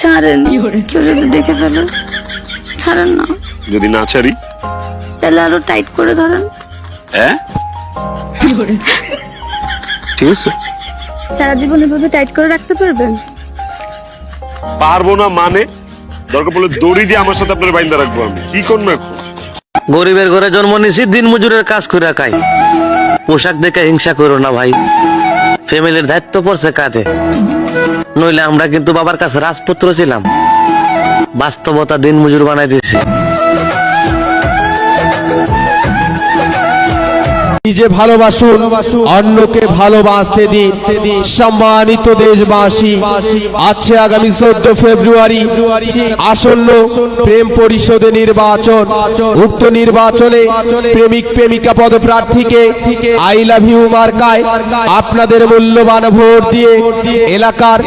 ছাড়েন, কেউ যদি দেখে ফেলে। ছাড়েন না। যদি না ছাড়ি তাহলে আরো টাইট করে ধরেন। হ্যাঁ ঠিক আছে। সারা জীবন এভাবে টাইট করে রাখতে পারবেন? পারবো না মানে? দরকার পড়লে দড়ি দিয়ে আমার সাথে আপনার বাইন্দা রাখবো। আমি কি করবো এখন? গরিবের ঘরে জন্ম নিছি, দিন মজুরের কাজ করে খাই। পোশাক দেখে হিংসা করো না ভাই, ফ্যামিলির দায়িত্ব পড়ছে কাঁধে। নইলে আমরা কিন্তু বাবার কাছে রাজপুত্র ছিলাম, বাস্তবতা দিন মজুর বানাই দিছি। নিজে ভালোবাসুন, অন্যকে ভালোবাসতে দিন। সম্মানিত দেশবাসী, আছে আগামী 14 ফেব্রুয়ারি আসন্ন প্রেম পরিষদে নির্বাচন। উক্ত নির্বাচনে প্রেমিক প্রেমিকা পদপ্রার্থীকে আই লাভ ইউ মার্কায় আপনাদের মূল্যবান ভোট দিয়ে এলাকার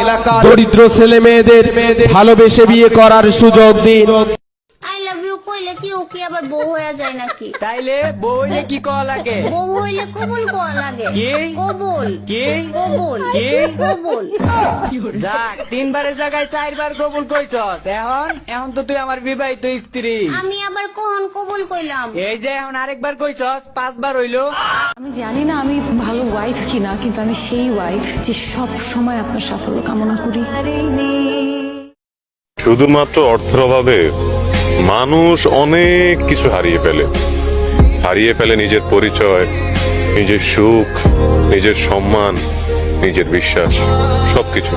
দরিদ্র ছেলে মেয়েদের ভালোবেসে বিয়ে করার সুযোগ দিন। আই লাভ ইউ কইলে কি ও কি আবার বউ হয়ে যায় নাকি? তাইলে বউ হইলে কি কওয়া লাগে? বউ হইলে কবুল কোয়া লাগে। কি? কবুল। কি? কবুল। কি? কবুল। যাক, 3 বারের জায়গায় 4 বার কবুল কইছস। এখন তো তুই আমার বিবাহিত স্ত্রী। আমি আবার কখন কবুল কইলাম? এই যে এখন আরেকবার কইছস, 5 বার হইলো। আমি জানি না আমি ভালো ওয়াইফ কিনা, কিন্তু আমি সেই ওয়াইফ যে সব সময় আপনার সাফল্য কামনা করি। শুধুমাত্র অর্থের অভাবে মানুষ অনেক কিছু হারিয়ে ফেলে নিজের পরিচয়, নিজের সুখ, নিজের সম্মান, নিজের বিশ্বাস, সবকিছু।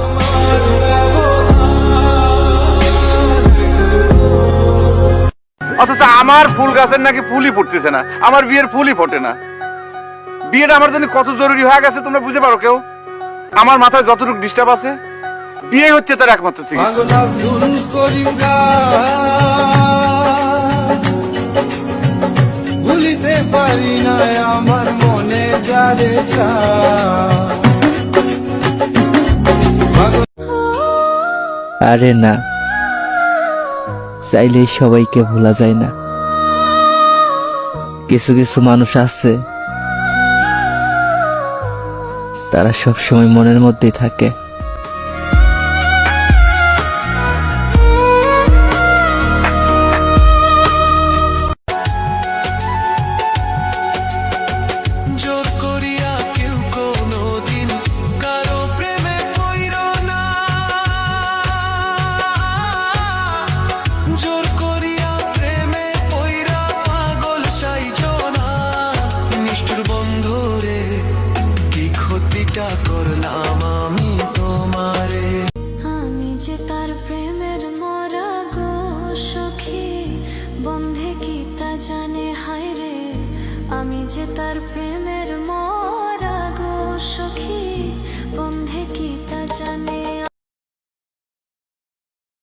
অথচ আমার ফুল গাছের নাকি ফুলই ফুটতেছে না, আমার বিয়ের ফুলই ফোটে না। বিয়েটা আমার জন্য কত জরুরি হয়ে গেছে তোমরা বুঝতে পারো কেউ? আমার মাথায় যতটুকু ডিস্টার্ব আছে, বিয়ে হচ্ছে তার একমাত্র চিকিৎসা। ভুলিতে পারি না আমার মনে যারে আরে না, চাইলেই সবাইকে ভোলা যায় না। কিছু কিছু মানুষ আছে, তারা সব সময় মনের মধ্যেই থাকে। জোর করিয়া কেউ কোনোদিন কারো প্রেমে পইরো না, জোর করিয়া প্রেমে পইরা পাগল সাইজো না। নিষ্ঠুর বন্ধুরে কি ক্ষতিটা করলাম আমি তোমারে। আমি যে তার প্রেমের মরা গো সখী, বন্ধে কি তা জানে হায় রে। আমি যে তার প্রেমের মরা গো সখী, বন্ধে কি তা জানে।